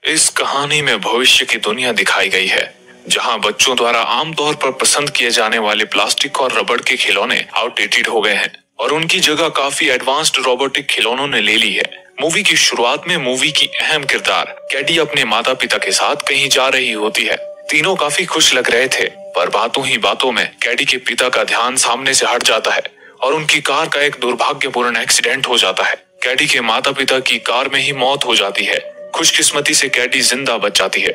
इस कहानी में भविष्य की दुनिया दिखाई गई है, जहां बच्चों द्वारा आमतौर पर पसंद किए जाने वाले प्लास्टिक और रबड़ के खिलौने आउटडेटेड हो गए हैं और उनकी जगह काफी एडवांस्ड रोबोटिक खिलौनों ने ले ली है। मूवी की शुरुआत में मूवी की अहम किरदार कैडी अपने माता पिता के साथ कहीं जा रही होती है। तीनों काफी खुश लग रहे थे, पर बातों ही बातों में कैडी के पिता का ध्यान सामने से हट जाता है और उनकी कार का एक दुर्भाग्यपूर्ण एक्सीडेंट हो जाता है। कैडी के माता पिता की कार में ही मौत हो जाती है। खुशकिस्मती से कैडी जिंदा बच जाती है।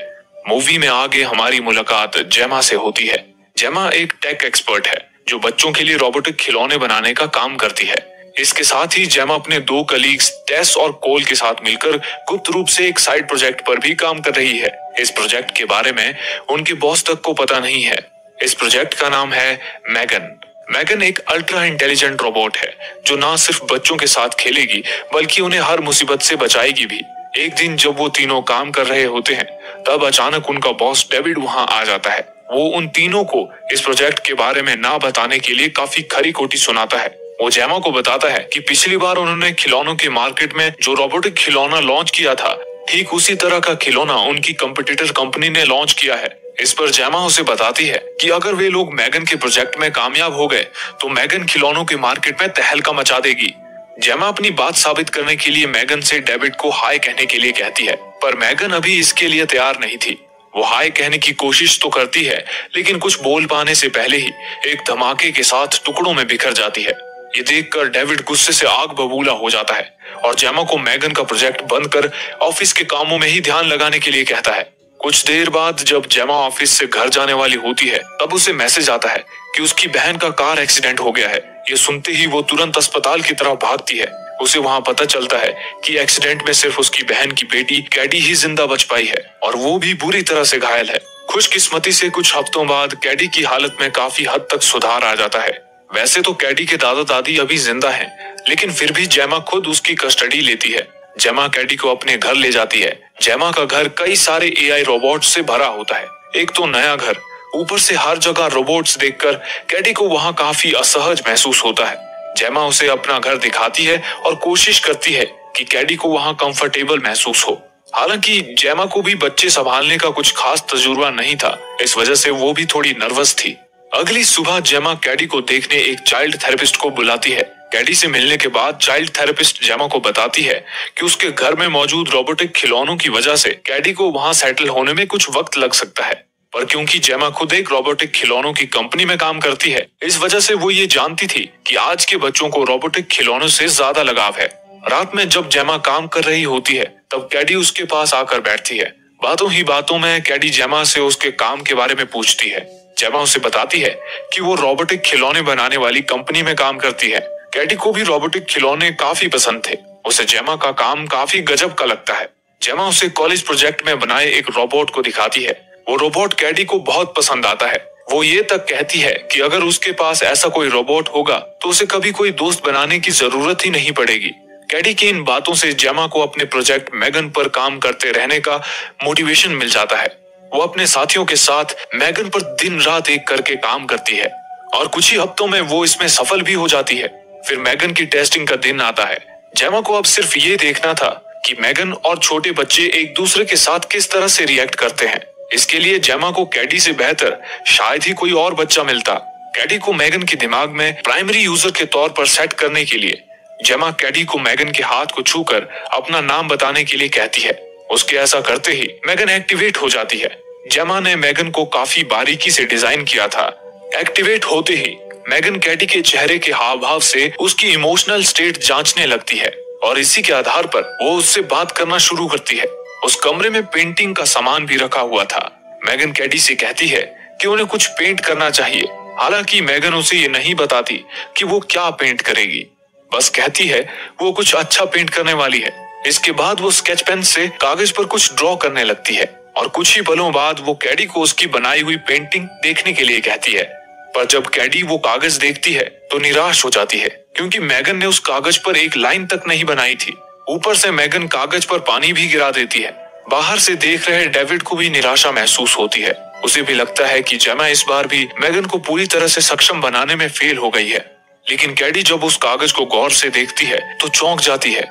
मूवी में आगे हमारी मुलाकात जेमा से होती है। जेमा एक टेक एक्सपर्ट है जो बच्चों के लिए रोबोटिक खिलौने बनाने का काम करती है। इसके साथ ही जेमा अपने दो कलीग्स टेस और कोल के साथ मिलकर गुप्त रूप से एक साइड प्रोजेक्ट पर भी काम कर रही है। इस प्रोजेक्ट के बारे में उनके बॉस तक को पता नहीं है। इस प्रोजेक्ट का नाम है मैगन। मैगन एक अल्ट्रा इंटेलिजेंट रोबोट है जो न सिर्फ बच्चों के साथ खेलेगी बल्कि उन्हें हर मुसीबत से बचाएगी भी। एक दिन जब वो तीनों काम कर रहे होते हैं, तब अचानक उनका बॉस डेविड वहां आ जाता है। वो उन तीनों को इस प्रोजेक्ट के बारे में ना बताने के लिए काफी खरी खोटी सुनाता है। वो जेमा को बताता है कि पिछली बार उन्होंने खिलौनों के मार्केट में जो रोबोटिक खिलौना लॉन्च किया था, ठीक उसी तरह का खिलौना उनकी कंपटीटर कंपनी ने लॉन्च किया है। इस पर जेमा उसे बताती है कि अगर वे लोग मैगन के प्रोजेक्ट में कामयाब हो गए तो मैगन खिलौनों के मार्केट में तहलका मचा देगी। जेमा अपनी बात साबित करने के लिए मैगन से डेविड को हाय कहने के लिए कहती है, पर मैगन अभी इसके लिए तैयार नहीं थी। वो हाय कहने की कोशिश तो करती है, लेकिन कुछ बोल पाने से पहले ही एक धमाके के साथ टुकड़ों में बिखर जाती है। ये देखकर डेविड गुस्से से आग बबूला हो जाता है और जेमा को मैगन का प्रोजेक्ट बंद कर ऑफिस के कामों में ही ध्यान लगाने के लिए कहता है। कुछ देर बाद जब जेमा ऑफिस से घर जाने वाली होती है, तब उसे मैसेज आता है कि उसकी बहन का कार एक्सीडेंट हो गया है। ये सुनते ही वो तुरंत अस्पताल की तरफ भागती है। उसे वहां पता चलता है कि एक्सीडेंट में सिर्फ उसकी बहन की बेटी कैडी ही जिंदा बच पाई है और वो भी बुरी तरह से घायल है। खुशकिस्मती से कुछ हफ्तों बाद कैडी की हालत में काफी हद तक सुधार आ जाता है। वैसे तो कैडी के दादा दादी अभी जिंदा हैं, लेकिन फिर भी जेमा खुद उसकी कस्टडी लेती है। जेमा कैडी को अपने घर ले जाती है। जेमा का घर कई सारे एआई रोबोट से भरा होता है। एक तो नया घर, ऊपर से हर जगह रोबोट्स देखकर कैडी को वहां काफी असहज महसूस होता है। जेमा उसे अपना घर दिखाती है और कोशिश करती है कि कैडी को वहां कंफर्टेबल महसूस हो। हालांकि जेमा को भी बच्चे संभालने का कुछ खास तजुर्बा नहीं था, इस वजह से वो भी थोड़ी नर्वस थी। अगली सुबह जेमा कैडी को देखने एक चाइल्ड थेरेपिस्ट को बुलाती है। कैडी से मिलने के बाद चाइल्ड थेरेपिस्ट जेमा को बताती है कि उसके घर में मौजूद रोबोटिक खिलौनों की वजह से कैडी को वहां सेटल होने में कुछ वक्त लग सकता है, पर क्योंकि जेमा खुद एक रोबोटिक खिलौनों की कंपनी में काम करती है, इस वजह से वो ये जानती थी कि आज के बच्चों को रोबोटिक खिलौनों से ज्यादा लगाव है। रात में जब जेमा काम कर रही होती है, तब कैडी उसके पास आकर बैठती है। बातों ही बातों में कैडी जेमा से उसके काम के बारे में पूछती है। जेमा उसे बताती है कि वो रोबोटिक खिलौने बनाने वाली कंपनी में काम करती है। कैडी को भी रोबोटिक खिलौने काफी पसंद थे। उसे जेमा का काम काफी गजब का लगता है। जेमा उसे कॉलेज प्रोजेक्ट में बनाए एक रोबोट को दिखाती है। वो रोबोट कैडी को बहुत पसंद आता है। वो ये तक कहती है कि अगर उसके पास ऐसा कोई रोबोट होगा तो उसे कभी कोई दोस्त बनाने की जरूरत ही नहीं पड़ेगी। कैडी की इन बातों से जेमा को अपने प्रोजेक्ट मैगन पर काम करते रहने का मोटिवेशन मिल जाता है। वो अपने साथियों के साथ मैगन पर दिन रात एक करके काम करती है और कुछ ही हफ्तों में वो इसमें सफल भी हो जाती है। फिर मैगन की टेस्टिंग का दिन आता है। जेमा को अब सिर्फ ये देखना था कि मैगन और छोटे बच्चे एक दूसरे के साथ किस तरह से रिएक्ट करते हैं। इसके लिए जेमा को कैडी से बेहतर शायद ही कोई और बच्चा मिलता। कैडी को मैगन के दिमाग में प्राइमरी यूजर के तौर पर सेट करने के लिए जेमा कैडी को मैगन के हाथ को छूकर अपना नाम बताने के लिए कहती है। उसके ऐसा करते ही मैगन एक्टिवेट हो जाती है। जेमा ने मैगन को काफी बारीकी से डिजाइन किया था। एक्टिवेट होते ही मैगन कैडी के चेहरे के हाव भाव से उसकी इमोशनल स्टेट जांचने लगती है और इसी के आधार पर वो उससे बात करना शुरू करती है। उस कमरे में पेंटिंग का सामान भी रखा हुआ था। मैगन कैडी से कहती है कि उन्हें कुछ पेंट करना चाहिए। हालांकि मैगन उसे ये नहीं बताती कि वो क्या पेंट करेगी, बस कहती है वो कुछ अच्छा पेंट करने वाली है। इसके बाद वो स्केच पेन से कागज पर कुछ ड्रॉ करने लगती है और कुछ ही पलों बाद वो कैडी को उसकी बनाई हुई पेंटिंग देखने के लिए कहती है। पर जब कैडी वो कागज देखती है तो निराश हो जाती है, क्योंकि मैगन ने उस कागज पर एक लाइन तक नहीं बनाई थी। ऊपर से मैगन कागज पर पानी भी गिरा देती है। बाहर से देख रहे डेविड को भी निराशा महसूस होती है। उसे भी लगता है कि जेमा इस बार भी मैगन को पूरी तरह से सक्षम बनाने में फेल हो गई है। लेकिन कैडी जब उस कागज को गौर से देखती है तो चौंक जाती है।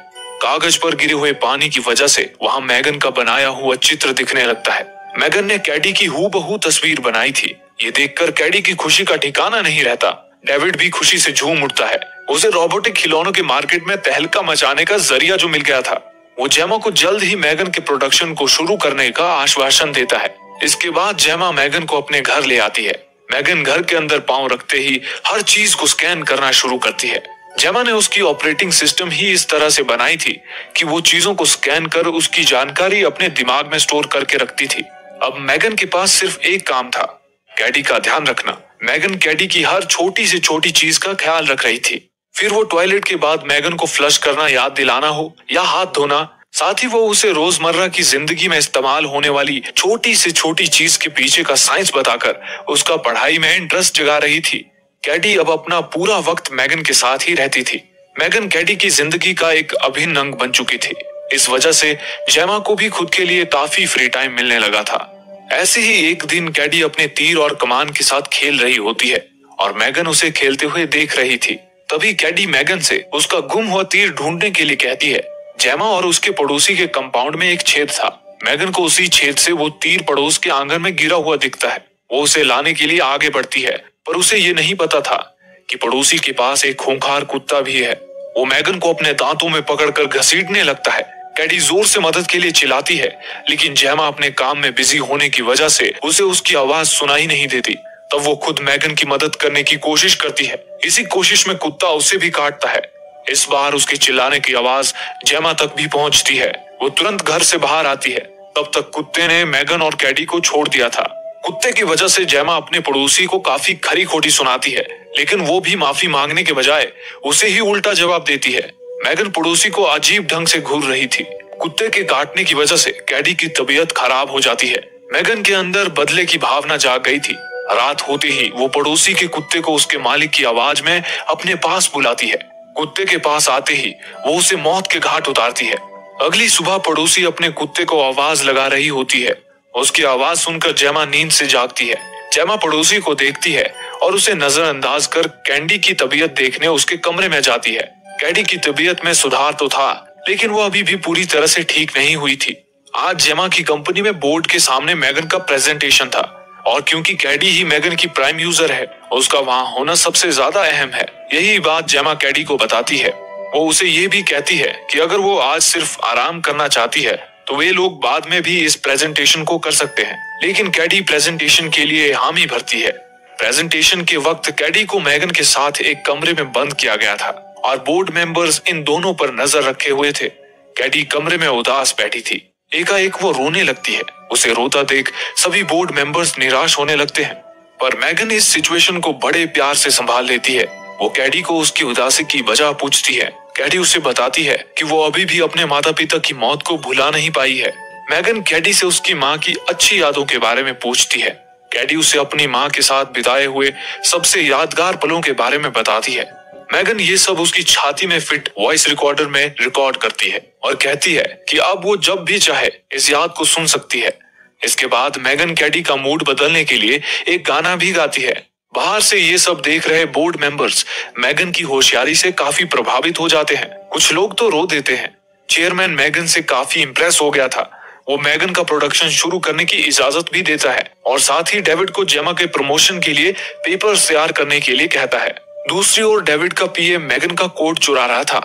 कागज पर गिरे हुए पानी की वजह से वहाँ मैगन का बनाया हुआ चित्र दिखने लगता है। मैगन ने कैडी की हूबहू तस्वीर बनाई थी। ये देखकर कैडी की खुशी का ठिकाना नहीं रहता। डेविड भी खुशी से झूम उठता है। उसे रोबोटिक खिलौनों के मार्केट में तहलका मचाने का जरिया जो मिल गया था। वो जेमा को जल्द ही मैगन के प्रोडक्शन को शुरू करने का आश्वासन देता है। इसके बाद जेमा मैगन को अपने घर ले आती है। मैगन घर के अंदर पांव रखते ही हर चीज को स्कैन करना शुरू करती है। जेमा ने उसकी ऑपरेटिंग सिस्टम ही इस तरह से बनाई थी कि वो चीजों को स्कैन कर उसकी जानकारी अपने दिमाग में स्टोर करके रखती थी। अब मैगन के पास सिर्फ एक काम था, कैडी का ध्यान रखना। मैगन कैडी की हर छोटी से छोटी चीज का ख्याल रख रही थी। फिर वो टॉयलेट के बाद मैगन को फ्लश करना याद दिलाना हो या हाथ धोना, साथ ही वो उसे रोजमर्रा की जिंदगी में इस्तेमाल होने वाली छोटी से छोटी चीज के पीछे का साइंस बताकर उसका पढ़ाई में इंटरेस्ट जगा रही थी। कैडी अब अपना पूरा वक्त मैगन के साथ ही रहती थी। मैगन कैडी की जिंदगी का एक अभिन्न अंग बन चुकी थी। इस वजह से जेमा को भी खुद के लिए काफी फ्री टाइम मिलने लगा था। ऐसे ही एक दिन कैडी अपने तीर और कमान के साथ खेल रही होती है और मैगन उसे खेलते हुए देख रही थी। तभी कैडी मैगन से उसका गुम हुआ तीर ढूंढने के लिए कहती है। जेमा और उसके पड़ोसी के कंपाउंड में एक छेद था। मैगन को उसी छेद से वो तीर पड़ोस के आंगन में गिरा हुआ दिखता है। वो उसे लाने के लिए आगे बढ़ती है, पर उसे ये नहीं पता था कि पड़ोसी के पास एक खूंखार कुत्ता भी है। वो मैगन को अपने दांतों में पकड़कर घसीटने लगता है। कैडी जोर से मदद के लिए चिल्लाती है, लेकिन जेमा अपने काम में बिजी होने की वजह से उसे उसकी आवाज सुनाई नहीं देती। तब वो खुद मैगन की मदद करने की कोशिश करती है। इसी कोशिश में कुत्ता उसे भी काटता है। इस बार उसके चिल्लाने की आवाज जेमा तक भी पहुंचती है। वो तुरंत घर से बाहर आती है। तब तक कुत्ते ने मैगन और कैडी को छोड़ दिया था। कुत्ते की वजह से जेमा अपने पड़ोसी को काफी खरी खोटी सुनाती है, लेकिन वो भी माफी मांगने के बजाय उसे ही उल्टा जवाब देती है। मैगन पड़ोसी को अजीब ढंग से घूर रही थी। कुत्ते के काटने की वजह से कैडी की तबीयत खराब हो जाती है। मैगन के अंदर बदले की भावना जाग गई थी। रात होते ही वो पड़ोसी के कुत्ते को उसके मालिक की आवाज में अपने पास बुलाती है। कुत्ते के पास आते ही वो उसे मौत के घाट उतारती है। अगली सुबह पड़ोसी अपने कुत्ते को आवाज लगा रही होती है। उसकी आवाज सुनकर जेमा नींद से जागती है। जेमा पड़ोसी को देखती है और उसे नजरअंदाज कर कैडी की तबीयत देखने उसके कमरे में जाती है। कैडी की तबीयत में सुधार तो था, लेकिन वो अभी भी पूरी तरह से ठीक नहीं हुई थी। आज जेमा की कंपनी में बोर्ड के सामने मैगन का प्रेजेंटेशन था और क्योंकि कैडी ही मैगन की प्राइम यूजर है, उसका वहाँ होना सबसे ज्यादा अहम है। यही बात जेमा कैडी को बताती है। वो उसे ये भी कहती है कि अगर वो आज सिर्फ आराम करना चाहती है तो वे लोग बाद में भी इस प्रेजेंटेशन को कर सकते हैं। लेकिन कैडी प्रेजेंटेशन के लिए हामी भरती है। प्रेजेंटेशन के वक्त कैडी को मैगन के साथ एक कमरे में बंद किया गया था और बोर्ड मेंबर्स इन दोनों पर नजर रखे हुए थे। कैडी कमरे में उदास बैठी थी। एकाएक वो रोने लगती है। उसे रोता देख सभी बोर्ड मेंबर्स निराश होने लगते हैं, पर मैगन इस सिचुएशन को बड़े प्यार से संभाल लेती है। वो कैडी को उसकी उदासी की वजह पूछती है। कैडी उसे बताती है कि वो अभी भी अपने माता पिता की मौत को भुला नहीं पाई है। मैगन कैडी से उसकी माँ की अच्छी यादों के बारे में पूछती है। कैडी उसे अपनी माँ के साथ बिताए हुए सबसे यादगार पलों के बारे में बताती है। मैगन ये सब उसकी छाती में फिट वॉइस रिकॉर्डर में रिकॉर्ड करती है और कहती है कि अब वो जब भी चाहे इस याद को सुन सकती है। इसके बाद मैगन कैडी का मूड बदलने के लिए एक गाना भी गाती है। बाहर से ये सब देख रहे बोर्ड मेंबर्स मैगन की होशियारी से काफी प्रभावित हो जाते हैं। कुछ लोग तो रो देते हैं। चेयरमैन मैगन से काफी इम्प्रेस हो गया था। वो मैगन का प्रोडक्शन शुरू करने की इजाजत भी देता है और साथ ही डेविड को जेमा के प्रमोशन के लिए पेपर्स तैयार करने के लिए कहता है। दूसरी ओर डेविड का पीए मैगन का कोट चुरा रहा था।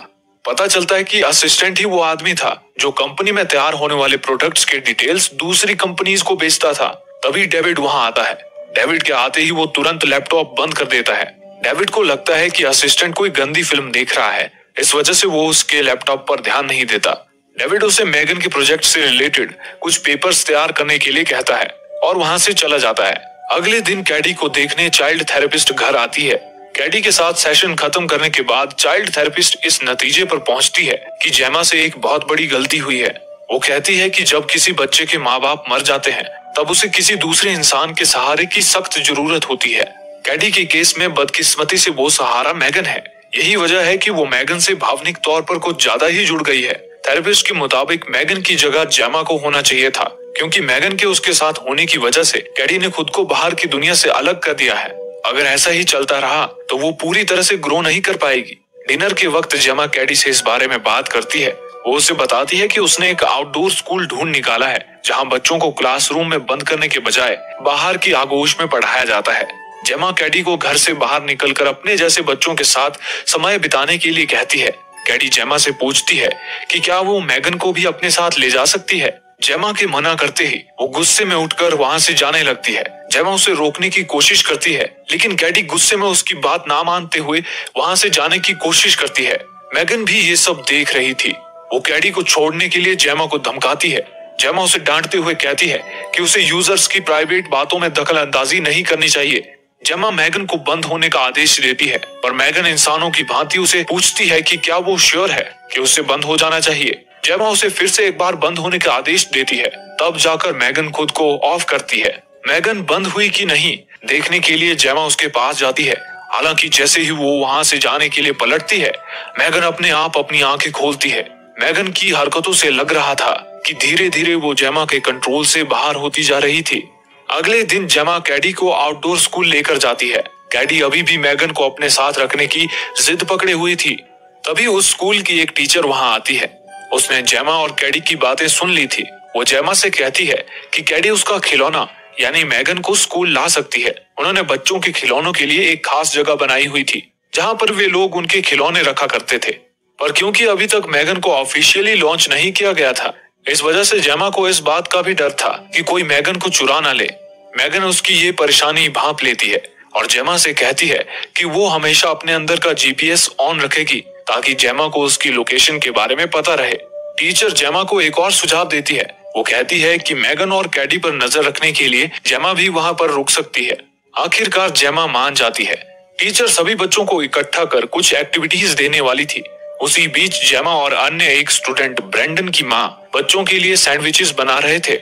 पता चलता है कि असिस्टेंट ही वो आदमी था जो कंपनी में तैयार होने वाले प्रोडक्ट्स के डिटेल्स दूसरी कंपनीज को बेचता था। तभी डेविड वहां आता है। डेविड के आते ही वो तुरंत लैपटॉप बंद कर देता है। डेविड को लगता है कि असिस्टेंट कोई गंदी फिल्म देख रहा है, इस वजह से वो उसके लैपटॉप पर ध्यान नहीं देता। डेविड उसे मैगन के प्रोजेक्ट से रिलेटेड कुछ पेपर्स तैयार करने के लिए कहता है और वहां से चला जाता है। अगले दिन कैडी को देखने चाइल्ड थेरेपिस्ट घर आती है। कैडी के साथ सेशन खत्म करने के बाद चाइल्ड थेरेपिस्ट इस नतीजे पर पहुंचती है कि जेमा से एक बहुत बड़ी गलती हुई है। वो कहती है कि जब किसी बच्चे के माँ बाप मर जाते हैं तब उसे किसी दूसरे इंसान के सहारे की सख्त जरूरत होती है। कैडी के केस में बदकिस्मती से वो सहारा मैगन है। यही वजह है कि वो मैगन से भावनिक तौर पर कुछ ज्यादा ही जुड़ गई है। थेरेपिस्ट के मुताबिक मैगन की जगह जेमा को होना चाहिए था, क्योंकि मैगन के उसके साथ होने की वजह से कैडी ने खुद को बाहर की दुनिया से अलग कर दिया है। अगर ऐसा ही चलता रहा तो वो पूरी तरह से ग्रो नहीं कर पाएगी। डिनर के वक्त जेमा कैडी से इस बारे में बात करती है। वो उसे बताती है कि उसने एक आउटडोर स्कूल ढूंढ निकाला है जहां बच्चों को क्लासरूम में बंद करने के बजाय बाहर की आगोश में पढ़ाया जाता है। जेमा कैडी को घर से बाहर निकलकर अपने जैसे बच्चों के साथ समय बिताने के लिए कहती है। कैडी जेमा से पूछती है कि क्या वो मैगन को भी अपने साथ ले जा सकती है। जेमा के मना करते ही वो गुस्से में उठकर वहां से जाने लगती है। जेमा उसे रोकने की कोशिश करती है, लेकिन कैडी गुस्से में उसकी बात ना मानते हुए वहां से जाने की कोशिश करती है। मैगन भी ये सब देख रही थी। वो कैडी को छोड़ने के लिए जेमा को धमकाती है। जेमा उसे डांटते हुए कहती है कि उसे यूजर्स की प्राइवेट बातों में दखल अंदाजी नहीं करनी चाहिए। जेमा मैगन को बंद होने का आदेश देती है, पर मैगन इंसानों की भांति उसे पूछती है कि क्या वो श्योर है कि उसे बंद हो जाना चाहिए। जेमा उसे फिर से एक बार बंद होने का आदेश देती है, तब जाकर मैगन खुद को ऑफ करती है। मैगन बंद हुई कि नहीं देखने के लिए जेमा उसके पास जाती है। हालांकि जैसे ही वो वहां से जाने के लिए पलटती है, मैगन अपने आप अपनी आंखें खोलती है। मैगन की हरकतों से लग रहा था कि धीरे धीरे वो जेमा के कंट्रोल से बाहर होती जा रही थी। अगले दिन जेमा कैडी को आउटडोर स्कूल लेकर जाती है। कैडी अभी भी मैगन को अपने साथ रखने की जिद पकड़े हुई थी। तभी उस स्कूल की एक टीचर वहां आती है। उसने जेमा और कैडी की बातें सुन ली थी। वो जेमा से कहती है कि कैडी उसका खिलौना यानी मैगन को स्कूल ला सकती है। उन्होंने बच्चों के खिलौनों के लिए एक खास जगह बनाई हुई थी जहां पर वे लोग उनके खिलौने रखा करते थे, पर क्योंकि अभी तक मैगन को ऑफिशियली लॉन्च नहीं किया गया था, इस वजह से जेमा को इस बात का भी डर था कि कोई मैगन को चुरा ना ले। मैगन उसकी ये परेशानी भांप लेती है और जेमा से कहती है कि वो हमेशा अपने अंदर का जीपीएस ऑन रखेगी ताकि जेमा को उसकी लोकेशन के बारे में पता रहे। टीचर जेमा को एक और सुझाव देती है। वो कहती है कि मैगन और कैडी पर नजर रखने के लिए जेमा भी वहां पर रुक सकती है। आखिरकार जेमा मान जाती है। टीचर सभी बच्चों को इकट्ठा कर कुछ एक्टिविटीज देने वाली थी। उसी बीच जेमा और अन्य एक स्टूडेंट ब्रेंडन की माँ बच्चों के लिए सैंडविचेस बना रहे थे।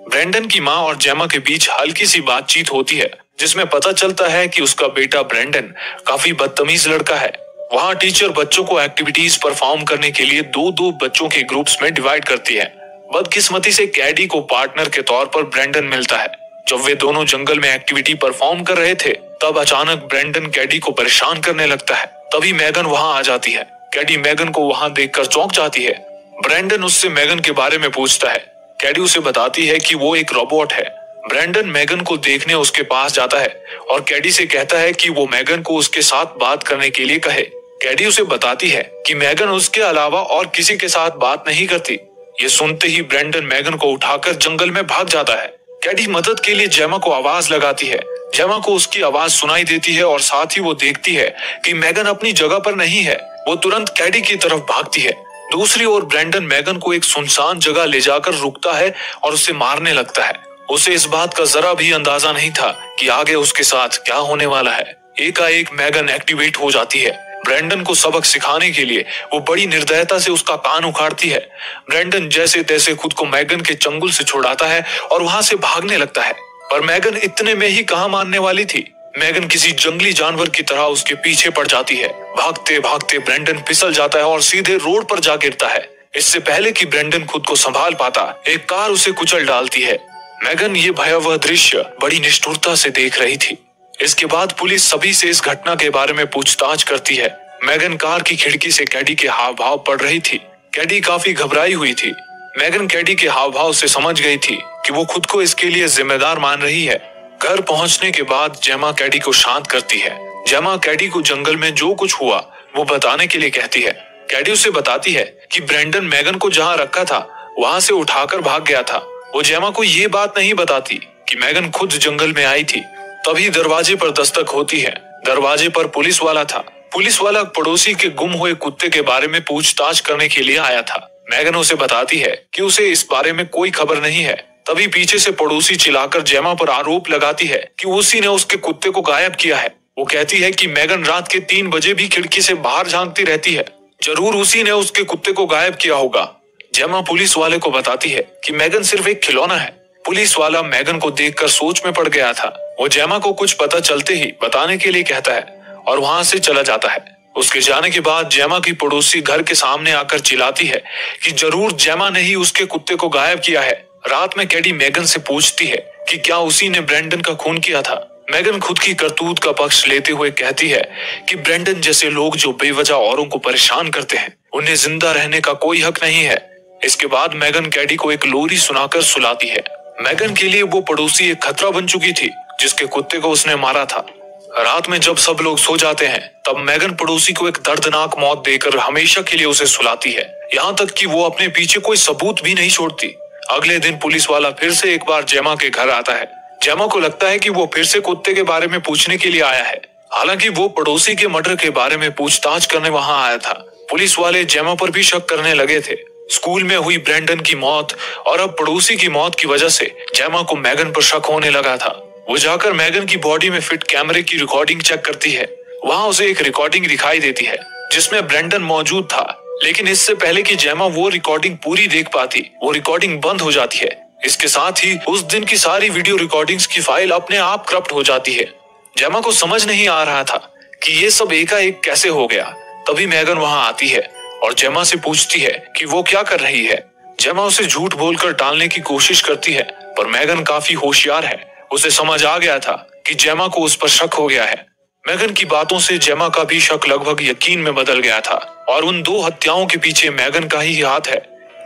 ब्रेंडन की माँ और जेमा के बीच हल्की सी बातचीत होती है, जिसमें पता चलता है कि उसका बेटा ब्रेंडन काफी बदतमीज लड़का है। वहाँ टीचर बच्चों को एक्टिविटीज परफॉर्म करने के लिए दो दो बच्चों के ग्रुप्स में डिवाइड करती है। बदकिस्मती से कैडी को पार्टनर के तौर पर ब्रेंडन मिलता है। जब वे दोनों जंगल में एक्टिविटी परफॉर्म कर रहे थे, तब अचानक ब्रेंडन कैडी को परेशान करने लगता है। तभी मैगन वहां आ जाती है। कैडी मैगन को वहां देखकर चौंक जाती है। ब्रेंडन उससे मैगन के बारे में पूछता है। कैडी उसे बताती है कि वो एक रोबोट है। ब्रेंडन मैगन को देखने उसके पास जाता है और कैडी से कहता है कि वो मैगन को उसके साथ बात करने के लिए कहे। कैडी उसे बताती है कि मैगन उसके अलावा और किसी के साथ बात नहीं करती। ये सुनते ही ब्रेंडन मैगन को उठाकर जंगल में भाग जाता है। कैडी मदद के लिए जेमा को आवाज लगाती है। जेमा को उसकी आवाज सुनाई देती है और साथ ही वो देखती है कि मैगन अपनी जगह पर नहीं है। वो तुरंत कैडी की तरफ भागती है। दूसरी ओर ब्रेंडन मैगन को एक सुनसान जगह ले जाकर रुकता है और उसे मारने लगता है। उसे इस बात का जरा भी अंदाजा नहीं था कि आगे उसके साथ क्या होने वाला है। एकाएक मैगन एक्टिवेट हो जाती है। ब्रेंडन को सबक सिखाने के लिए वो बड़ी निर्दयता से उसका कान उखाड़ती है। ब्रेंडन जैसे तैसे खुद को मैगन के चंगुल से छुड़ाता है और वहां से भागने लगता है, पर मैगन इतने में ही कहां मानने वाली थी। मैगन किसी जंगली जानवर की तरह उसके पीछे पड़ जाती है। भागते भागते ब्रेंडन फिसल जाता है और सीधे रोड पर जा गिरता है। इससे पहले कि ब्रेंडन खुद को संभाल पाता, एक कार उसे कुचल डालती है। मैगन ये भयावह दृश्य बड़ी निष्ठुरता से देख रही थी। इसके बाद पुलिस सभी से इस घटना के बारे में पूछताछ करती है। मैगन कार की खिड़की से कैडी के हाव भाव पढ़ रही थी। कैडी काफी घबराई हुई थी। मैगन कैडी के हाव भाव से समझ गई थी कि वो खुद को इसके लिए जिम्मेदार मान रही है। घर पहुंचने के बाद जेमा कैडी को शांत करती है। जेमा कैडी को जंगल में जो कुछ हुआ वो बताने के लिए कहती है। कैडी उसे बताती है कि ब्रेंडन मैगन को जहां रखा था वहां से उठाकर भाग गया था। वो जेमा को ये बात नहीं बताती कि मैगन खुद जंगल में आई थी। तभी दरवाजे पर दस्तक होती है। दरवाजे पर पुलिस वाला था। पुलिस वाला पड़ोसी के गुम हुए कुत्ते के बारे में पूछताछ करने के लिए आया था। मैगन उसे बताती है कि उसे इस बारे में कोई खबर नहीं है। तभी पीछे से पड़ोसी चिल्लाकर जेमा पर आरोप लगाती है कि उसी ने उसके कुत्ते को गायब किया है। वो कहती है कि मैगन रात के 3 बजे भी खिड़की से बाहर झांकती रहती है। जरूर उसी ने उसके कुत्ते को गायब किया होगा। जेमा पुलिस वाले को बताती है कि मैगन सिर्फ एक खिलौना है। पुलिस वाला मैगन को देखकर सोच में पड़ गया था। वो जेमा को कुछ पता चलते ही बताने के लिए कहता है और वहां से चला जाता है। उसके जाने के बाद जेमा की पड़ोसी घर के सामने आकर चिल्लाती है कि जरूर जेमा ने ही उसके कुत्ते को गायब किया है। रात में कैडी मैगन से पूछती है कि क्या उसी ने ब्रेंडन का खून किया था। मैगन खुद की करतूत का पक्ष लेते हुए कहती है कि ब्रेंडन जैसे लोग जो बेवजह औरों को परेशान करते हैं उन्हें जिंदा रहने का कोई हक नहीं है। इसके बाद मैगन कैडी को एक लोरी सुनाकर सुलाती है। मैगन के लिए वो पड़ोसी एक खतरा बन चुकी थी, जिसके कुत्ते को उसने मारा था। रात में जब सब लोग सो जाते हैं, तब मैगन पड़ोसी को एक दर्दनाक मौत देकर हमेशा के लिए उसे सुलाती है, यहाँ तक कि वो अपने पीछे कोई सबूत भी नहीं छोड़ती। अगले दिन पुलिस वाला फिर से एक बार जेमा के घर आता है। जेमा को लगता है कि वो फिर से कुत्ते के बारे में पूछने के लिए आया है। हालांकि वो पड़ोसी के मर्डर के बारे में पूछताछ करने वहां आया था। पुलिस वाले जेमा पर भी शक करने लगे थे। स्कूल में हुई ब्रैंडन की मौत और अब पड़ोसी की मौत की वजह से जेमा को मैगन पर शक होने लगा था। वो जाकर मैगन की बॉडी में फिट कैमरे की रिकॉर्डिंग चेक करती है। वहां उसे एक रिकॉर्डिंग दिखाई देती है जिसमें ब्रैंडन मौजूद था, लेकिन इससे पहले कि जेमा वो रिकॉर्डिंग पूरी देख पाती, वो रिकॉर्डिंग बंद हो जाती है। इसके साथ ही उस दिन की सारी वीडियो रिकॉर्डिंग्स की फाइल अपने आप करप्ट हो जाती है। जेमा को समझ नहीं आ रहा था कि ये सब एकाएक कैसे हो गया। तभी मैगन वहां आती है और जेमा से पूछती है कि वो क्या कर रही है। जेमा उसे झूठ बोलकर टालने की कोशिश करती है, पर मैगन काफी होशियार है। उसे समझ आ गया था कि जेमा को उस पर शक हो गया है। मैगन की बातों से जेमा का भी शक लगभग यकीन में बदल गया था और उन दो हत्याओं के पीछे मैगन का ही हाथ है।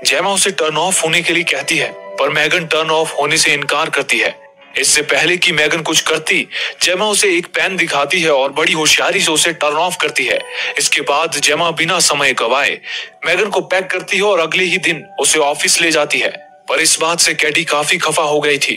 जेमा उसे टर्न ऑफ होने के लिए कहती है, पर मैगन टर्न ऑफ होने से इनकार करती है। इससे पहले कि मैगन कुछ करती, जेमा उसे एक पेन दिखाती है और बड़ी होशियारी से उसे टर्न ऑफ करती है। इसके बाद जेमा बिना समय गवाए मैगन को पैक करती है और अगले ही दिन उसे ऑफिस ले जाती है। पर इस बात से कैडी काफी खफा हो गई थी।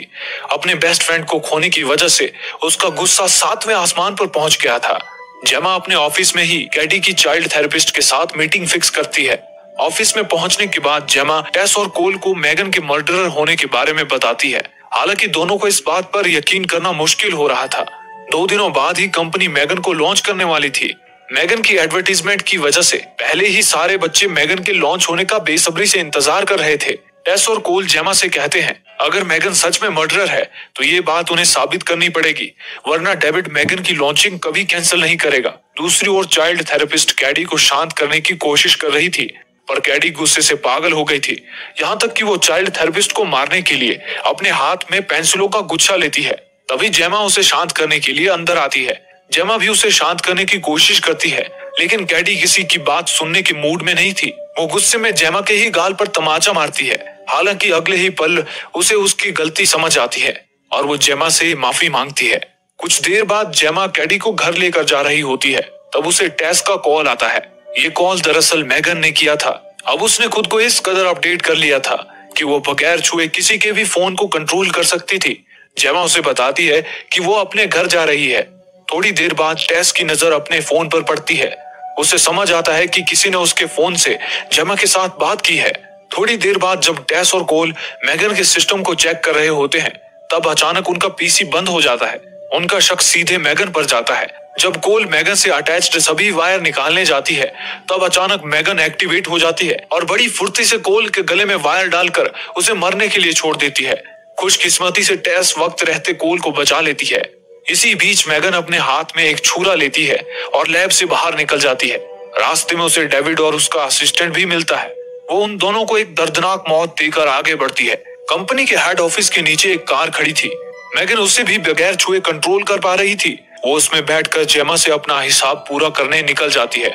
अपने बेस्ट फ्रेंड को खोने की वजह से उसका गुस्सा 7वें आसमान पर पहुंच गया था। जेमा अपने ऑफिस में ही कैडी की चाइल्ड थेरेपिस्ट के साथ मीटिंग फिक्स करती है। ऑफिस में पहुंचने के बाद जेमा टेस और कोल को मैगन के मर्डरर होने के बारे में बताती है। हालांकि दोनों को इस बात पर यकीन करना मुश्किल हो रहा था। 2 दिनों बाद ही कंपनी मैगन को लॉन्च करने वाली थी। मैगन की एडवर्टीजमेंट की वजह से पहले ही सारे बच्चे मैगन के लॉन्च होने का बेसब्री से इंतजार कर रहे थे। टेस और कोल जेमा से कहते हैं, अगर मैगन सच में मर्डरर है तो ये बात उन्हें साबित करनी पड़ेगी, वरना डेविड मैगन की लॉन्चिंग कभी कैंसिल नहीं करेगा। दूसरी ओर चाइल्ड थेरेपिस्ट कैडी को शांत करने की कोशिश कर रही थी, पर कैडी गुस्से से पागल हो गई थी, यहाँ तक कि वो चाइल्ड थेरेपिस्ट को मारने के लिए अपने हाथ में पेंसिलों का गुच्छा लेती है। तभी जेमा उसे शांत करने के लिए अंदर आती है। जेमा भी उसे शांत करने की कोशिश करती है, लेकिन कैडी किसी की बात सुनने के मूड में नहीं थी। वो गुस्से में जेमा के ही गाल पर तमाचा मारती है। हालांकि अगले ही पल उसे उसकी गलती समझ आती है और वो जेमा से माफी मांगती है। कुछ देर बाद जेमा कैडी को घर लेकर जा रही होती है, तब उसे टेस का कॉल आता है। ये कॉल दरअसल मैगन ने किया था। अब उसने खुद को इस कदर अपडेट कर लिया था कि वो बगैर छुए किसी के भी फोन को कंट्रोल कर सकती थी। जेमा उसे बताती है कि वो अपने घर जा रही है। थोड़ी देर बाद टेस की नजर अपने फोन पर पड़ती है। उसे समझ आता है कि किसी ने उसके फोन से जेमा के साथ बात की है। थोड़ी देर बाद जब टेस और कोल मैगन के सिस्टम को चेक कर रहे होते हैं, तब अचानक उनका पीसी बंद हो जाता है। उनका शक सीधे मैगन पर जाता है। जब कोल मैगन से अटैच्ड सभी वायर निकालने जाती है, तब अचानक मैगन एक्टिवेट हो जाती है और बड़ी फुर्ती से कोल के गले में वायर डालकर उसे मरने के लिए छोड़ देती है। खुशकिस्मती से टेस वक्त रहते कोल को बचा लेती है। इसी बीच मैगन अपने हाथ में एक छुरा लेती है और लैब से बाहर निकल जाती है। रास्ते में उसे डेविड और उसका असिस्टेंट भी मिलता है। वो उन दोनों को एक दर्दनाक मौत देकर आगे बढ़ती है। कंपनी के हेड ऑफिस के नीचे एक कार खड़ी थी। मैगन उसे भी बगैर छुए कंट्रोल कर पा रही थी। वो उसमें बैठकर जेमा से अपना हिसाब पूरा करने निकल जाती है।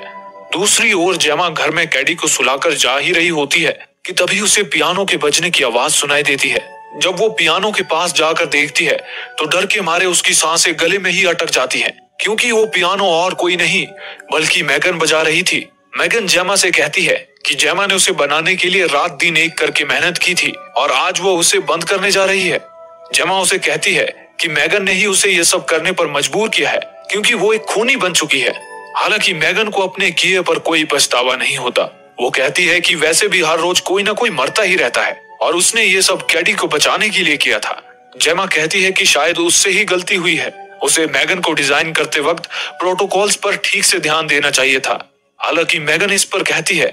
दूसरी ओर जेमा घर में कैडी को सुलाकर जा ही रही होती है कि तभी उसे पियानो के बजने की आवाज सुनाई देती है। जब वो पियानो के पास जाकर देखती है तो डर के मारे उसकी सांसें गले में ही अटक जाती हैं, क्योंकि वो पियानो और कोई नहीं बल्कि मैगन बजा रही थी। मैगन जेमा से कहती है कि जेमा ने उसे बनाने के लिए रात दिन एक करके मेहनत की थी और आज वो उसे बंद करने जा रही है। जेमा उसे कहती है कि मैगन ने ही उसे ये सब करने पर मजबूर किया है, क्योंकि वो एक खूनी बन चुकी है। हालांकि मैगन को अपने किए पर कोई पछतावा नहीं होता। वो कहती है कि वैसे भी हर रोज कोई ना कोई मरता ही रहता है और उसने ये सब कैडी को बचाने के लिए किया था। जेमा कहती है कि शायद उससे ही गलती हुई है। उसे मैगन को डिजाइन करते वक्त प्रोटोकॉल्स पर ठीक से ध्यान देना चाहिए था। हालांकि मैगन इस पर कहती है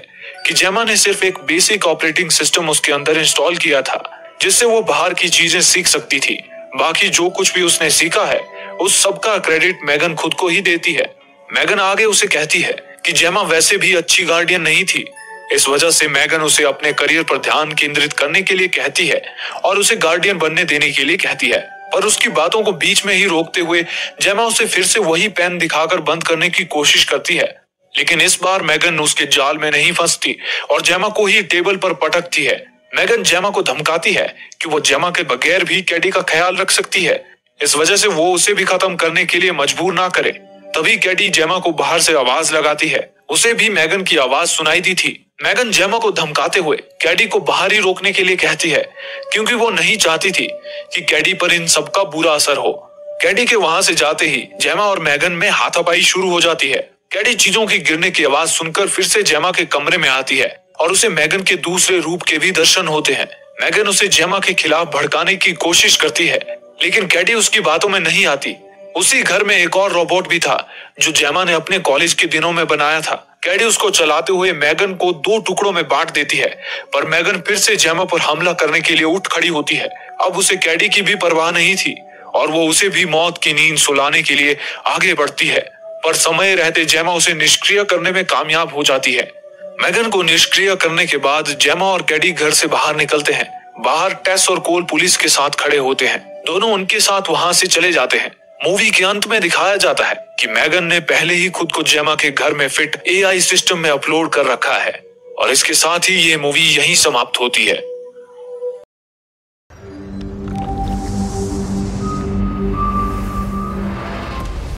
कि जेमा ने सिर्फ एक बेसिक ऑपरेटिंग सिस्टम उसके अंदर इंस्टॉल किया था, जिससे वो बाहर की चीजें सीख सकती थी। बाकी जो कुछ भी उसने सीखा है उस सब का क्रेडिट मैगन खुद को ही देती है। मैगन आगे उसे कहती है कि जेमा वैसे भी अच्छी गार्डियन नहीं थी। इस वजह से मैगन उसे अपने करियर पर ध्यान केंद्रित करने के लिए कहती है और उसे गार्डियन बनने देने के लिए कहती है। पर उसकी बातों को बीच में ही रोकते हुए जेमा उसे फिर से वही पेन दिखाकर बंद करने की कोशिश करती है, लेकिन इस बार मैगन उसके जाल में नहीं फंसती और जेमा को ही टेबल पर पटकती है। मैगन जेमा को धमकाती है कि वो जेमा के बगैर भी कैडी का ख्याल रख सकती है, इस वजह से वो उसे भी खत्म करने के लिए मजबूर ना करे। तभी कैडी जेमा को बाहर से आवाज लगाती है। उसे भी मैगन की आवाज सुनाई दी थी। मैगन जेमा को धमकाते हुए कैडी को बाहर ही रोकने के लिए कहती है, क्योंकि वो नहीं चाहती थी कि कैडी पर इन सब का बुरा असर हो। कैडी के वहां से जाते ही जेमा और मैगन में हाथापाई शुरू हो जाती है। कैडी चीजों की गिरने की आवाज सुनकर फिर से जेमा के कमरे में आती है और उसे मैगन के दूसरे रूप के भी दर्शन होते हैं। मैगन उसे जेमा के खिलाफ भड़काने की कोशिश करती है, लेकिन कैडी उसकी बातों में नहीं आती। उसी घर में एक और रोबोट भी था जो जेमा ने अपने कॉलेज के दिनों में बनाया था। कैडी उसको चलाते हुए मैगन को 2 टुकड़ों में बांट देती है, पर मैगन फिर से जेमा पर हमला करने के लिए उठ खड़ी होती है। अब उसे कैडी की भी परवाह नहीं थी और वो उसे भी मौत की नींद सुलाने के लिए आगे बढ़ती है, पर समय रहते जेमा उसे निष्क्रिय करने में कामयाब हो जाती है। मैगन को निष्क्रिय करने के बाद जेमा और कैडी घर से बाहर निकलते हैं। बाहर टेस और कोल पुलिस के साथ खड़े होते हैं। दोनों उनके साथ वहां से चले जाते हैं। मूवी के अंत में दिखाया जाता है कि मैगन ने पहले ही खुद को जेमा के घर में फिट एआई सिस्टम में अपलोड कर रखा है। और इसके साथ ही ये मूवी यहीं समाप्त होती है।